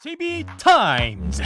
TV 타임즈.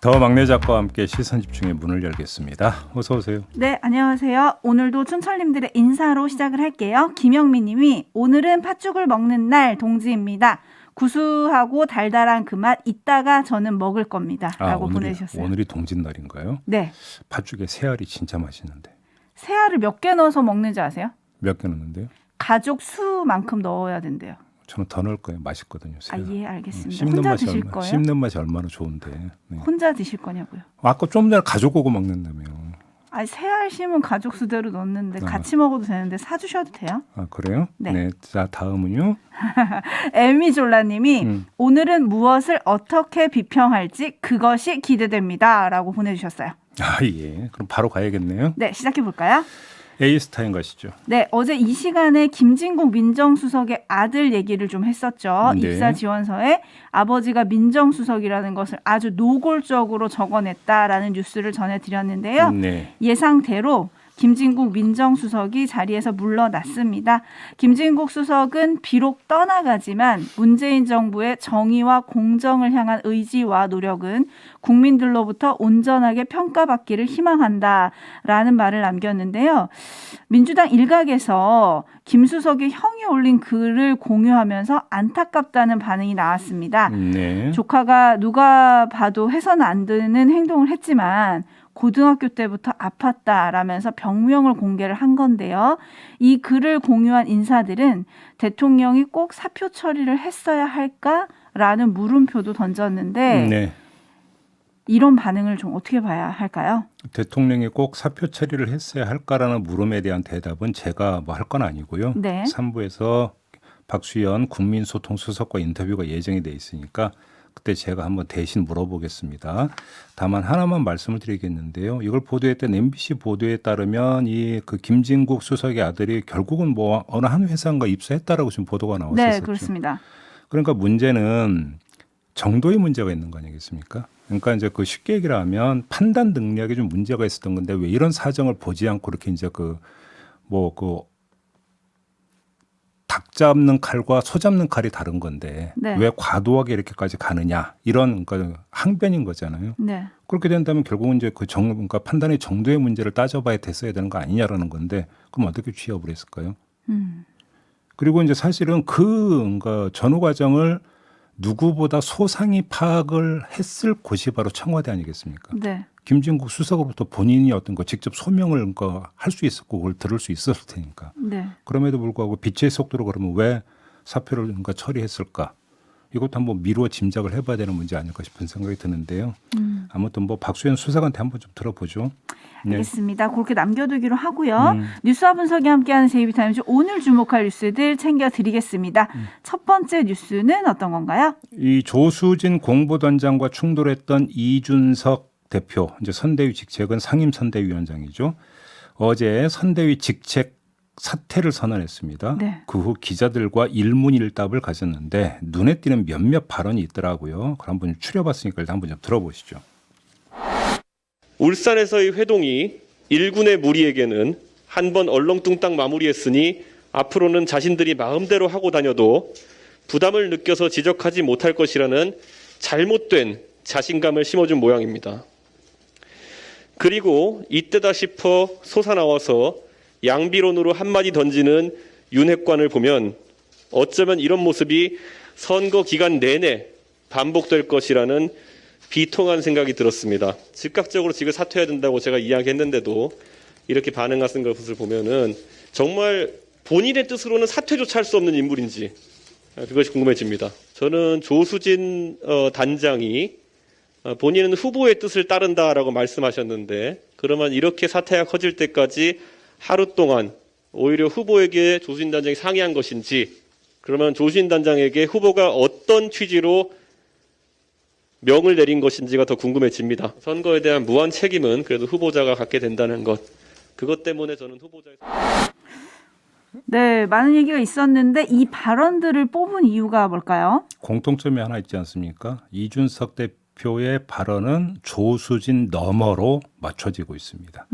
더 막내 작가와 함께 시선 집중의 문을 열겠습니다. 어서 오세요. 네, 안녕하세요. 오늘도 춘철님들의 인사로 시작을 할게요. 김영민 님이 오늘은 팥죽을 먹는 날 동지입니다. 구수하고 달달한 그 맛 이따가 저는 먹을 겁니다. 라고 보내주셨어요. 오늘이 동짓날인가요? 네. 팥죽에 새알이 진짜 맛있는데. 새알을 몇 개 넣어서 먹는지 아세요? 몇 개 넣는데요? 가족 수만큼 넣어야 된대요. 저는 더 넣을 거예요. 맛있거든요. 새알. 예, 알겠습니다. 씹는 혼자 맛이 드실 얼마나, 거예요? 씹는 맛이 얼마나 좋은데. 네. 혼자 드실 거냐고요? 아까 좀 전에 가족 오고 먹는다며. 새알 심은 가족 수대로 넣는데 같이 먹어도 되는데 사주셔도 돼요? 아, 그래요? 네. 자, 다음은요. 엘미졸라님이 오늘은 무엇을 어떻게 비평할지 그것이 기대됩니다. 라고 보내주셨어요. 아, 예. 그럼 바로 가야겠네요. 네, 시작해 볼까요? 에이스타임 가시죠. 네, 어제 이 시간에 김진국 민정수석의 아들 얘기를 좀 했었죠. 네. 입사 지원서에 아버지가 민정수석이라는 것을 아주 노골적으로 적어냈다라는 뉴스를 전해드렸는데요. 네. 예상대로 김진국 민정수석이 자리에서 물러났습니다. 김진국 수석은 비록 떠나가지만 문재인 정부의 정의와 공정을 향한 의지와 노력은 국민들로부터 온전하게 평가받기를 희망한다라는 말을 남겼는데요. 민주당 일각에서 김 수석의 형이 올린 글을 공유하면서 안타깝다는 반응이 나왔습니다. 네. 조카가 누가 봐도 해서는 안 되는 행동을 했지만 고등학교 때부터 아팠다라면서 병명을 공개를 한 건데요. 이 글을 공유한 인사들은 대통령이 꼭 사표 처리를 했어야 할까라는 물음표도 던졌는데 네. 이런 반응을 좀 어떻게 봐야 할까요? 대통령이 꼭 사표 처리를 했어야 할까라는 물음에 대한 대답은 제가 뭐 할 건 아니고요. 네. 3부에서 박수현 국민소통수석과 인터뷰가 예정이 돼 있으니까 그때 제가 한번 대신 물어보겠습니다. 다만 하나만 말씀을 드리겠는데요. 이걸 보도했던 MBC 보도에 따르면 이 그 김진국 수석의 아들이 결국은 뭐 어느 한 회사인가 입사했다라고 지금 보도가 나왔었죠. 네, 그렇습니다. 그러니까 문제는 정도의 문제가 있는 거 아니겠습니까? 그러니까 이제 그 쉽게 얘기를 하면 판단 능력에 좀 문제가 있었던 건데 왜 이런 사정을 보지 않고 이렇게 이제 닭 잡는 칼과 소 잡는 칼이 다른 건데 네. 왜 과도하게 이렇게까지 가느냐 이런 그러니까 항변인 거잖아요. 네. 그렇게 된다면 결국은 이제 그러니까 판단의 정도의 문제를 따져봐야 됐어야 되는 거 아니냐라는 건데 그럼 어떻게 취업을 했을까요? 그리고 이제 사실은 그러니까 전후 과정을 누구보다 소상히 파악을 했을 곳이 바로 청와대 아니겠습니까? 네. 김진국 수석으로부터 본인이 어떤 거 직접 소명을 할 수 있었고 그걸 들을 수 있었을 테니까. 네. 그럼에도 불구하고 빛의 속도로 그러면 왜 사표를 처리했을까? 이것도 한번 미루어 짐작을 해봐야 되는 문제 아닐까 싶은 생각이 드는데요. 아무튼 뭐 박수현 수석한테 한번 좀 들어보죠. 네. 알겠습니다. 그렇게 남겨두기로 하고요. 뉴스와 분석이 함께하는 제이비타임즈 오늘 주목할 뉴스들 챙겨드리겠습니다. 첫 번째 뉴스는 어떤 건가요? 이 조수진 공보단장과 충돌했던 이준석 대표, 이제 선대위 직책은 상임선대위원장이죠. 어제 선대위 직책 사퇴를 선언했습니다. 네. 그 후 기자들과 일문일답을 가졌는데 눈에 띄는 몇몇 발언이 있더라고요. 그걸 한번 추려봤으니까 일단 한번 좀 들어보시죠. 울산에서의 회동이 일군의 무리에게는 한 번 얼렁뚱땅 마무리했으니 앞으로는 자신들이 마음대로 하고 다녀도 부담을 느껴서 지적하지 못할 것이라는 잘못된 자신감을 심어준 모양입니다. 그리고 이때다 싶어 솟아나와서 양비론으로 한마디 던지는 윤핵관을 보면 어쩌면 이런 모습이 선거 기간 내내 반복될 것이라는 비통한 생각이 들었습니다. 즉각적으로 직을 사퇴해야 된다고 제가 이야기했는데도 이렇게 반응하신 것을 보면은 정말 본인의 뜻으로는 사퇴조차 할 수 없는 인물인지 그것이 궁금해집니다. 저는 조수진 단장이 본인은 후보의 뜻을 따른다라고 말씀하셨는데 그러면 이렇게 사태가 커질 때까지 하루 동안 오히려 후보에게 조수진 단장이 상의한 것인지 그러면 조수진 단장에게 후보가 어떤 취지로 명을 내린 것인지가 더 궁금해집니다. 선거에 대한 무한 책임은 그래도 후보자가 갖게 된다는 것. 그것 때문에 저는 후보자의... 네, 많은 얘기가 있었는데 이 발언들을 뽑은 이유가 뭘까요? 공통점이 하나 있지 않습니까? 이준석 대표의 발언은 조수진 너머로 맞춰지고 있습니다.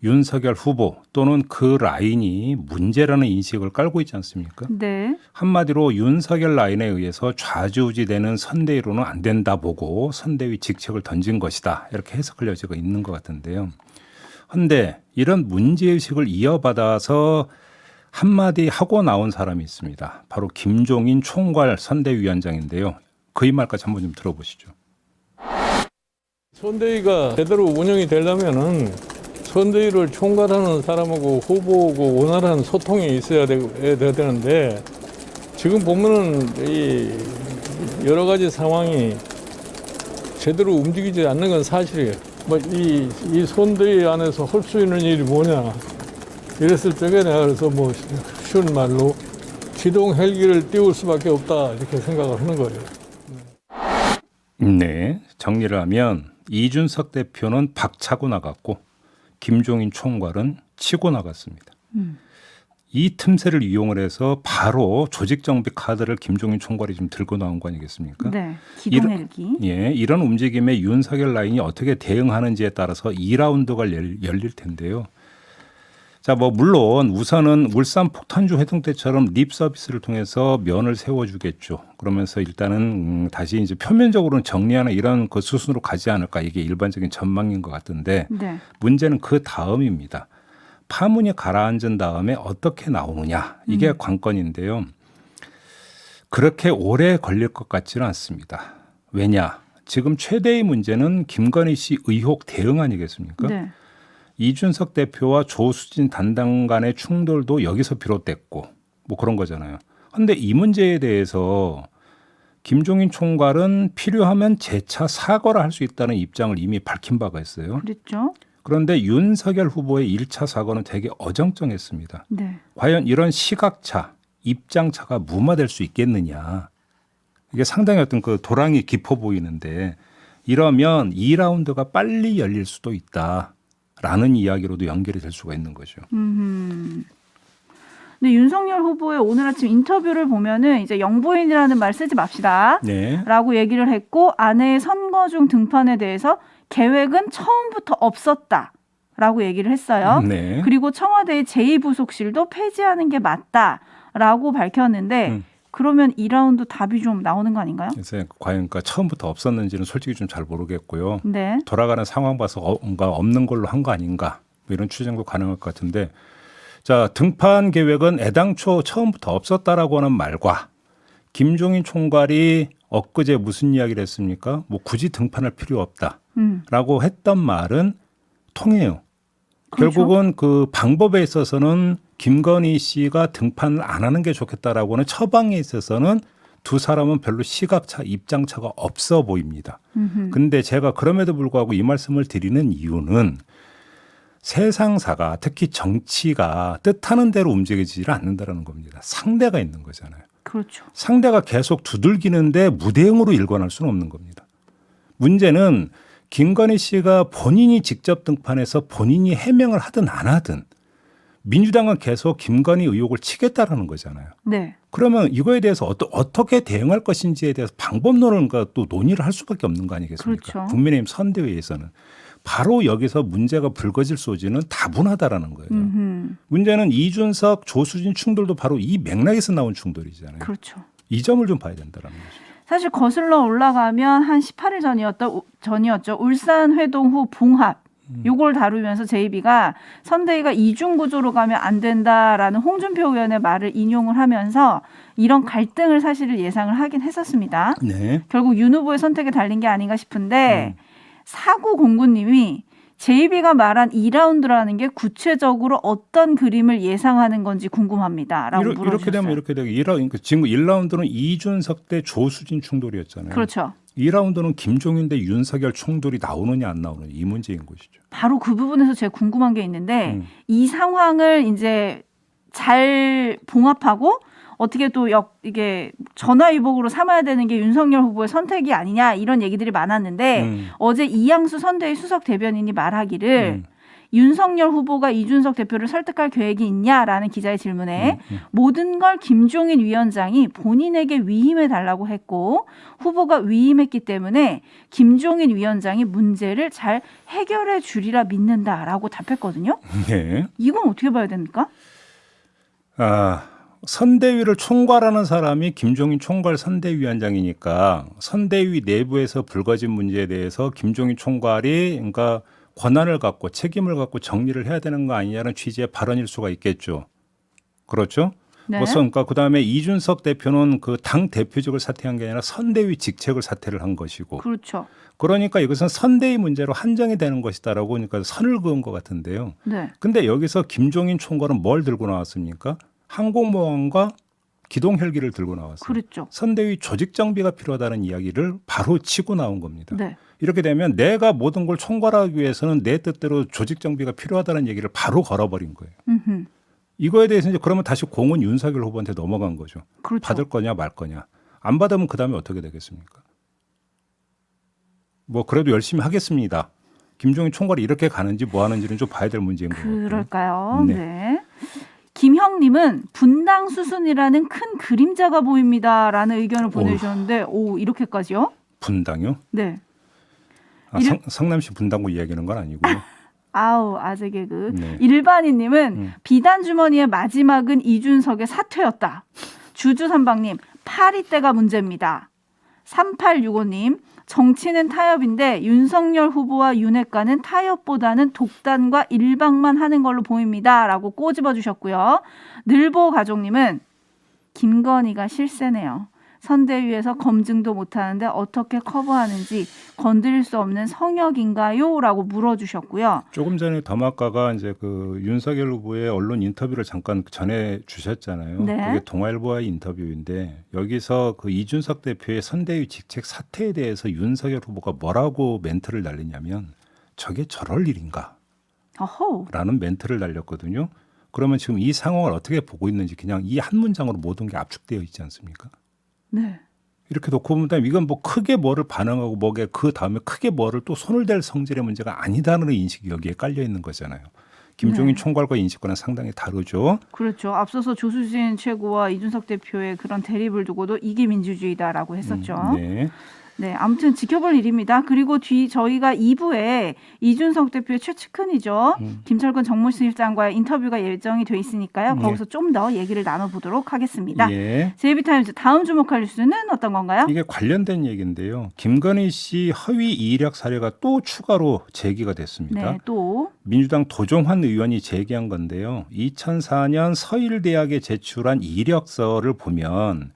윤석열 후보 또는 그 라인이 문제라는 인식을 깔고 있지 않습니까? 네. 한마디로 윤석열 라인에 의해서 좌지우지되는 선대위로는 안 된다 보고 선대위 직책을 던진 것이다. 이렇게 해석할 여지가 있는 것 같은데요. 그런데 이런 문제의식을 이어받아서 한마디 하고 나온 사람이 있습니다. 바로 김종인 총괄 선대위원장인데요. 그의 말까지 한번 좀 들어보시죠. 선대위가 제대로 운영이 되려면은 선대위를 총괄하는 사람하고 후보하고 원활한 소통이 있어야 되는데 지금 보면은 이 여러 가지 상황이 제대로 움직이지 않는 건 사실이에요. 이 선대위 안에서 할 수 있는 일이 뭐냐 이랬을 적에 내가 그래서 쉬운 말로 기동 헬기를 띄울 수밖에 없다 이렇게 생각을 하는 거예요. 네, 정리를 하면 이준석 대표는 박차고 나갔고 김종인 총괄은 치고 나갔습니다. 이 틈새를 이용을 해서 바로 조직정비 카드를 김종인 총괄이 좀 들고 나온 거 아니겠습니까? 네. 기동헬기. 이런 움직임에 윤석열 라인이 어떻게 대응하는지에 따라서 2라운드가 열릴 텐데요. 자, 물론 우선은 울산 폭탄주 회동 때처럼 립 서비스를 통해서 면을 세워주겠죠. 그러면서 일단은 다시 이제 표면적으로는 정리하는 이런 그 수순으로 가지 않을까, 이게 일반적인 전망인 것 같은데 네. 문제는 그 다음입니다. 파문이 가라앉은 다음에 어떻게 나오느냐, 이게 관건인데요. 그렇게 오래 걸릴 것 같지는 않습니다. 왜냐? 지금 최대의 문제는 김건희 씨 의혹 대응 아니겠습니까? 네. 이준석 대표와 조수진 담당 간의 충돌도 여기서 비롯됐고 그런 거잖아요. 그런데 이 문제에 대해서 김종인 총괄은 필요하면 재차 사과를 할 수 있다는 입장을 이미 밝힌 바가 있어요. 그랬죠. 그런데 윤석열 후보의 1차 사과는 되게 어정쩡했습니다. 네. 과연 이런 시각차, 입장차가 무마될 수 있겠느냐. 이게 상당히 어떤 그 도랑이 깊어 보이는데 이러면 2라운드가 빨리 열릴 수도 있다. 라는 이야기로도 연결이 될 수가 있는 거죠. 근데 윤석열 후보의 오늘 아침 인터뷰를 보면은 이제 영부인이라는 말 쓰지 맙시다. 네. 라고 얘기를 했고 아내의 선거 중 등판에 대해서 계획은 처음부터 없었다. 라고 얘기를 했어요. 네. 그리고 청와대의 제2부속실도 폐지하는 게 맞다라고 밝혔는데 그러면 2라운드 답이 좀 나오는 거 아닌가요? 그래서 과연 그러니까 처음부터 없었는지는 솔직히 좀 잘 모르겠고요. 네. 돌아가는 상황 봐서 뭔가 없는 걸로 한 거 아닌가 이런 추정도 가능할 것 같은데 자 등판 계획은 애당초 처음부터 없었다라고 하는 말과 김종인 총괄이 엊그제 무슨 이야기를 했습니까? 굳이 등판할 필요 없다라고 했던 말은 통해요. 그렇죠. 결국은 그 방법에 있어서는 김건희 씨가 등판을 안 하는 게 좋겠다라고 하는 처방에 있어서는 두 사람은 별로 시각차, 입장차가 없어 보입니다. 근데 제가 그럼에도 불구하고 이 말씀을 드리는 이유는 세상사가 특히 정치가 뜻하는 대로 움직이지를 않는다는 겁니다. 상대가 있는 거잖아요. 그렇죠. 상대가 계속 두들기는데 무대응으로 일관할 수는 없는 겁니다. 문제는 김건희 씨가 본인이 직접 등판해서 본인이 해명을 하든 안 하든 민주당은 계속 김건희 의혹을 치겠다라는 거잖아요. 네. 그러면 이거에 대해서 어떻게 대응할 것인지에 대해서 방법론을 또 논의를 할 수밖에 없는 거 아니겠습니까? 그렇죠. 국민의힘 선대위에서는. 바로 여기서 문제가 불거질 소지는 다분하다라는 거예요. 문제는 이준석, 조수진 충돌도 바로 이 맥락에서 나온 충돌이잖아요. 그렇죠. 이 점을 좀 봐야 된다는 거죠. 사실 거슬러 올라가면 한 18일 전이었죠. 울산 회동 후 봉합. 요걸 다루면서 JB가 선대위가 이중 구조로 가면 안 된다라는 홍준표 의원의 말을 인용을 하면서 이런 갈등을 사실 예상을 하긴 했었습니다. 네. 결국 윤 후보의 선택에 달린 게 아닌가 싶은데 사구공구님이 JB가 말한 2라운드라는 게 구체적으로 어떤 그림을 예상하는 건지 궁금합니다. 라고 물어주셨어요. 이렇게 되면 이렇게 되고 지금 1라운드는 이준석 대 조수진 충돌이었잖아요. 그렇죠. 2라운드는 김종인 대 윤석열 충돌이 나오느냐 안 나오느냐 이 문제인 것이죠. 바로 그 부분에서 제가 궁금한 게 있는데 이 상황을 이제 잘 봉합하고 어떻게 또 이게 전화위복으로 삼아야 되는 게 윤석열 후보의 선택이 아니냐 이런 얘기들이 많았는데 어제 이양수 선대위 수석 대변인이 말하기를 윤석열 후보가 이준석 대표를 설득할 계획이 있냐라는 기자의 질문에 모든 걸 김종인 위원장이 본인에게 위임해달라고 했고 후보가 위임했기 때문에 김종인 위원장이 문제를 잘 해결해 주리라 믿는다라고 답했거든요. 네. 이건 어떻게 봐야 됩니까? 선대위를 총괄하는 사람이 김종인 총괄 선대위원장이니까 선대위 내부에서 불거진 문제에 대해서 김종인 총괄이 그러니까 권한을 갖고 책임을 갖고 정리를 해야 되는 거 아니냐는 취지의 발언일 수가 있겠죠. 그렇죠? 네. 그러니까 그다음에 이준석 대표는 그 당 대표직을 사퇴한 게 아니라 선대위 직책을 사퇴를 한 것이고. 그렇죠. 그러니까 이것은 선대위 문제로 한정이 되는 것이다라고 그러니까 선을 그은 것 같은데요. 네. 근데 여기서 김종인 총괄은 뭘 들고 나왔습니까? 항공모함과 기동 헬기를 들고 나왔어요. 그렇죠. 선대위 조직 정비가 필요하다는 이야기를 바로 치고 나온 겁니다. 네. 이렇게 되면 내가 모든 걸 총괄하기 위해서는 내 뜻대로 조직 정비가 필요하다는 얘기를 바로 걸어버린 거예요. 음흠. 이거에 대해서 이제 그러면 다시 공은 윤석열 후보한테 넘어간 거죠. 그렇죠. 받을 거냐 말 거냐. 안 받으면 그다음에 어떻게 되겠습니까? 뭐 그래도 열심히 하겠습니다. 김종인 총괄이 이렇게 가는지 뭐 하는지는 좀 봐야 될 문제인 것 같아요. 그럴까요? 네. 네. 김형님은 분당 수순이라는 큰 그림자가 보입니다라는 의견을 보내주셨는데 오 이렇게까지요? 분당요? 네. 성남시 분당구 이야기하는 건 아니고요. 아우 아재 개그. 네. 일반인님은 비단 주머니의 마지막은 이준석의 사퇴였다. 주주삼방님 파리때가 문제입니다. 3865님 정치는 타협인데 윤석열 후보와 윤핵관은 타협보다는 독단과 일방만 하는 걸로 보입니다라고 꼬집어 주셨고요. 늘보 가족님은 김건희가 실세네요. 선대위에서 검증도 못하는데 어떻게 커버하는지 건드릴 수 없는 성역인가요? 라고 물어주셨고요. 조금 전에 더마카가 이제 그 윤석열 후보의 언론 인터뷰를 잠깐 전해 주셨잖아요. 네. 그게 동아일보와의 인터뷰인데 여기서 그 이준석 대표의 선대위 직책 사퇴에 대해서 윤석열 후보가 뭐라고 멘트를 날리냐면 저게 저럴 일인가? 어허. 라는 멘트를 날렸거든요. 그러면 지금 이 상황을 어떻게 보고 있는지 그냥 이 한 문장으로 모든 게 압축되어 있지 않습니까? 네. 이렇게 놓고 보면 이건 뭐 크게 뭐를 반응하고 뭐게 그 다음에 크게 뭐를 또 손을 댈 성질의 문제가 아니다는 인식이 여기에 깔려 있는 거잖아요. 김종인 네. 총괄과 인식과는 상당히 다르죠. 그렇죠. 앞서서 조수진 최고와 이준석 대표의 그런 대립을 두고도 이게 민주주의다라고 했었죠. 네. 네, 아무튼 지켜볼 일입니다. 그리고 저희가 2부에 이준석 대표의 최측근이죠. 김철근 정무실장과의 인터뷰가 예정이 돼 있으니까요. 거기서 좀 더 얘기를 나눠보도록 하겠습니다. 예. 제이비타임즈 다음 주목할 뉴스는 어떤 건가요? 이게 관련된 얘기인데요. 김건희 씨 허위 이력 사례가 또 추가로 제기가 됐습니다. 네, 또 민주당 도종환 의원이 제기한 건데요. 2004년 서일대학에 제출한 이력서를 보면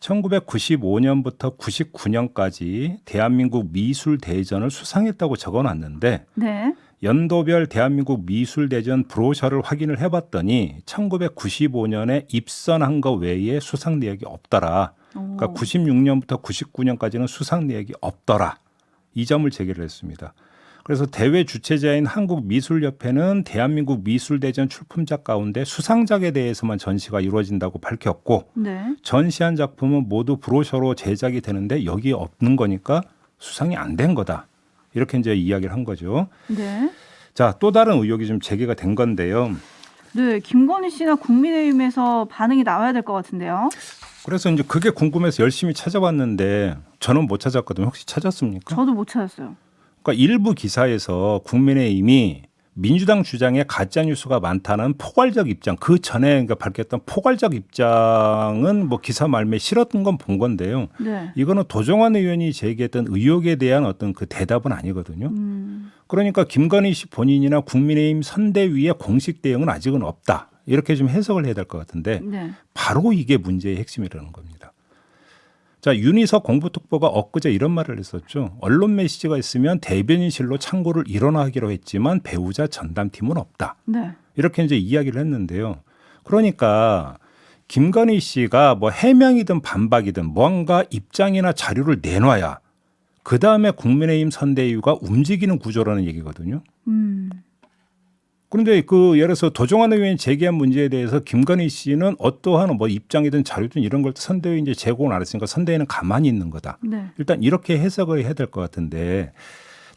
1995년부터 99년까지 대한민국 미술대전을 수상했다고 적어놨는데 네. 연도별 대한민국 미술대전 브로셔를 확인을 해봤더니 1995년에 입선한 거 외에 수상 내역이 없더라. 그러니까 96년부터 99년까지는 수상 내역이 없더라. 이 점을 제기를 했습니다. 그래서 대회 주최자인 한국미술협회는 대한민국 미술대전 출품작 가운데 수상작에 대해서만 전시가 이루어진다고 밝혔고 네. 전시한 작품은 모두 브로셔로 제작이 되는데 여기에 없는 거니까 수상이 안 된 거다. 이렇게 이제 이야기를 한 거죠. 네. 자, 또 다른 의혹이 좀 제기가 된 건데요. 네, 김건희 씨나 국민의힘에서 반응이 나와야 될 것 같은데요. 그래서 이제 그게 궁금해서 열심히 찾아봤는데 저는 못 찾았거든요. 혹시 찾았습니까? 저도 못 찾았어요. 그러니까 일부 기사에서 국민의힘이 민주당 주장에 가짜 뉴스가 많다는 포괄적 입장, 그 전에 그러니까 밝혔던 포괄적 입장은 뭐 기사 말미에 실었던 건 본 건데요. 네. 이거는 도종환 의원이 제기했던 의혹에 대한 어떤 그 대답은 아니거든요. 그러니까 김건희 씨 본인이나 국민의힘 선대위의 공식 대응은 아직은 없다. 이렇게 좀 해석을 해야 될 것 같은데 네. 바로 이게 문제의 핵심이라는 겁니다. 자, 윤희석 공보특보가 엊그제 이런 말을 했었죠. 언론 메시지가 있으면 대변인실로 창고를 일원화하기로 했지만 배우자 전담팀은 없다. 네. 이렇게 이제 이야기를 했는데요. 그러니까 김건희 씨가 뭐 해명이든 반박이든 뭔가 입장이나 자료를 내놔야 그다음에 국민의힘 선대위가 움직이는 구조라는 얘기거든요. 그런데 그 예를 들어서 도종환 의원이 제기한 문제에 대해서 김건희 씨는 어떠한 뭐 입장이든 자료든 이런 걸 선대위 이제 제공을 안 했으니까 선대위는 가만히 있는 거다. 네. 일단 이렇게 해석을 해야 될 것 같은데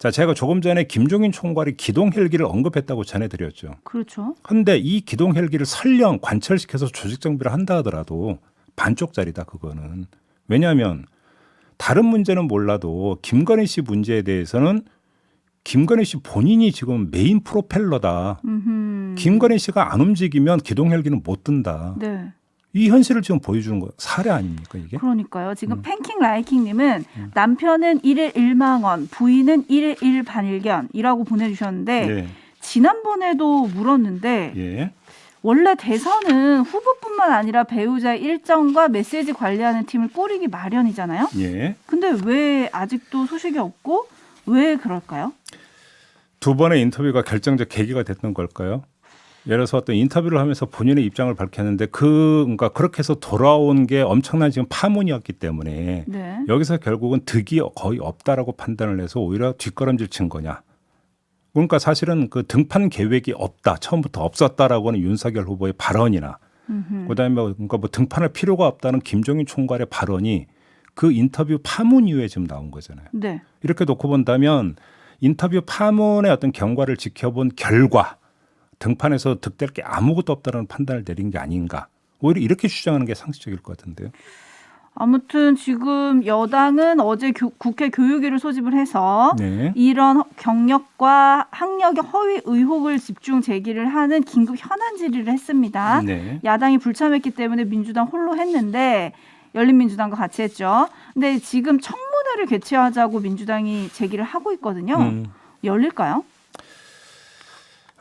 자, 제가 조금 전에 김종인 총괄이 기동 헬기를 언급했다고 전해드렸죠. 그렇죠. 그런데 이 기동 헬기를 설령 관철시켜서 조직 정비를 한다 하더라도 반쪽짜리다 그거는. 왜냐하면 다른 문제는 몰라도 김건희 씨 문제에 대해서는 김건희 씨 본인이 지금 메인 프로펠러다. 김건희 씨가 안 움직이면 기동 헬기는 못 든다. 네. 이 현실을 지금 보여주는 거 사례 아닙니까 이게? 그러니까요. 지금 팬킹 라이킹님은 남편은 1일 1만 원, 부인은 1일 1 반일견이라고 보내주셨는데 예. 지난번에도 물었는데 예. 원래 대선은 후보뿐만 아니라 배우자의 일정과 메시지 관리하는 팀을 꾸리기 마련이잖아요. 예. 근데 왜 아직도 소식이 없고 왜 그럴까요? 두 번의 인터뷰가 결정적 계기가 됐던 걸까요? 예를 들어서 어떤 인터뷰를 하면서 본인의 입장을 밝혔는데 그러니까 그렇게 해서 돌아온 게 엄청난 지금 파문이었기 때문에 네. 여기서 결국은 득이 거의 없다라고 판단을 해서 오히려 뒷걸음질 친 거냐. 그러니까 사실은 그 등판 계획이 없다, 처음부터 없었다라고 하는 윤석열 후보의 발언이나 그다음에 그러니까 뭐 등판할 필요가 없다는 김종인 총괄의 발언이 그 인터뷰 파문 이후에 지금 나온 거잖아요. 네. 이렇게 놓고 본다면 인터뷰 파문의 어떤 경과를 지켜본 결과 등판에서 득될 게 아무것도 없다는 판단을 내린 게 아닌가. 오히려 이렇게 주장하는 게 상식적일 것 같은데요. 아무튼 지금 여당은 어제 국회 교육위를 소집을 해서 네. 이런 경력과 학력의 허위 의혹을 집중 제기를 하는 긴급 현안 질의를 했습니다. 네. 야당이 불참했기 때문에 민주당 홀로 했는데 열린민주당과 같이 했죠. 근데 지금 청문회를 개최하자고 민주당이 제기를 하고 있거든요. 열릴까요?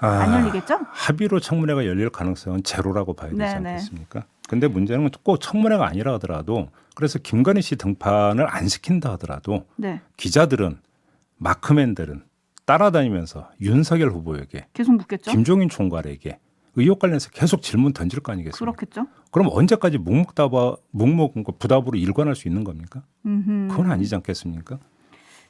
안 열리겠죠? 합의로 청문회가 열릴 가능성은 제로라고 봐야 되지 네네. 않겠습니까? 근데 문제는 꼭 청문회가 아니라 하더라도 그래서 김건희 씨 등판을 안 시킨다 하더라도 네. 기자들은 마크맨들은 따라다니면서 윤석열 후보에게 계속 묻겠죠? 김종인 총괄에게 의혹 관련해서 계속 질문 던질 거 아니겠습니까? 그렇겠죠? 그럼 언제까지 묵묵부답으로 일관할 수 있는 겁니까? 그건 아니지 않겠습니까?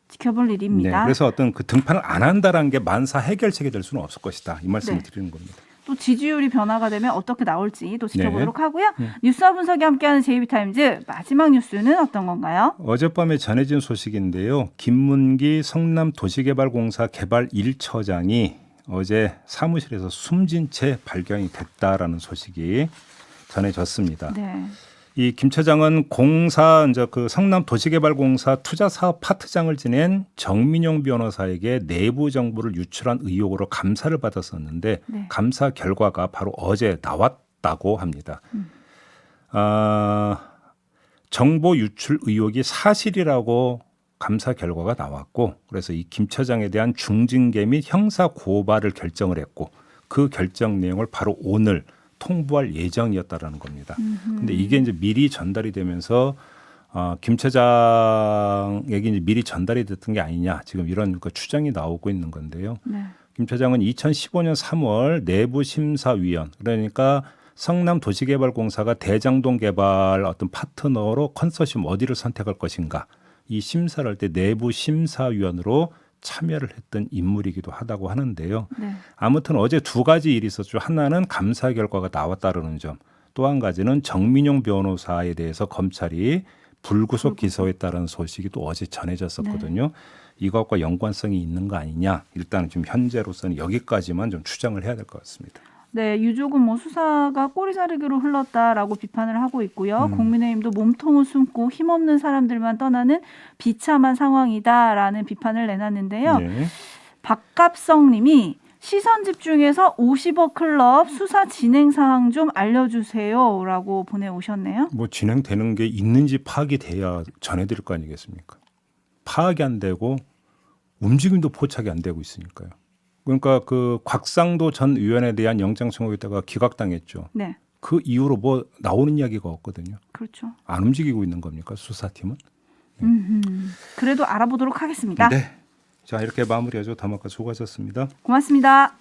지켜볼 일입니다. 네, 그래서 어떤 그 등판을 안 한다라는 게 만사 해결책이 될 수는 없을 것이다. 이 말씀을 네. 드리는 겁니다. 또 지지율이 변화가 되면 어떻게 나올지 또 지켜보도록 네. 하고요. 뉴스와 분석이 함께하는 JB타임즈 마지막 뉴스는 어떤 건가요? 어젯밤에 전해진 소식인데요. 김문기 성남도시개발공사 개발 1처장이 어제 사무실에서 숨진 채 발견이 됐다라는 소식이 전해졌습니다. 네. 이 김 처장은 공사 이제 그 성남도시개발공사 투자사업 파트장을 지낸 정민용 변호사에게 내부 정보를 유출한 의혹으로 감사를 받았었는데 네. 감사 결과가 바로 어제 나왔다고 합니다. 정보 유출 의혹이 사실이라고 감사 결과가 나왔고 그래서 이 김 처장에 대한 중징계 및 형사 고발을 결정을 했고 그 결정 내용을 바로 오늘 통보할 예정이었다라는 겁니다. 근데 이게 이제 미리 전달이 되면서 김 처장에게 이제 미리 전달이 됐던 게 아니냐 지금 이런 그 추정이 나오고 있는 건데요. 네. 김 처장은 2015년 3월 내부심사위원 그러니까 성남도시개발공사가 대장동 개발 어떤 파트너로 컨소시엄 어디를 선택할 것인가 이 심사를 할 때 내부심사위원으로 참여를 했던 인물이기도 하다고 하는데요. 네. 아무튼 어제 두 가지 일이 있었죠. 하나는 감사 결과가 나왔다는 점. 또 한 가지는 정민용 변호사에 대해서 검찰이 불구속 기소했다는 소식이 또 어제 전해졌었거든요. 이것과 연관성이 있는 거 아니냐. 일단 지금 현재로서는 여기까지만 좀 추정을 해야 될 것 같습니다. 네, 유족은 뭐 수사가 꼬리 자르기로 흘렀다라고 비판을 하고 있고요. 국민의힘도 몸통을 숨고 힘없는 사람들만 떠나는 비참한 상황이다라는 비판을 내놨는데요. 네. 박갑성님이 시선 집중해서 50억 클럽 수사 진행 사항 좀 알려주세요라고 보내오셨네요. 뭐 진행되는 게 있는지 파악이 돼야 전해드릴 거 아니겠습니까? 파악이 안 되고 움직임도 포착이 안 되고 있으니까요. 그러니까 그 곽상도 전 의원에 대한 영장 청구했다가 기각당했죠. 네, 그 이후로 뭐 나오는 이야기가 없거든요. 그렇죠. 안 움직이고 있는 겁니까 수사팀은? 그래도 알아보도록 하겠습니다. 네. 자 이렇게 마무리하죠. 담화가 수고하셨습니다. 고맙습니다.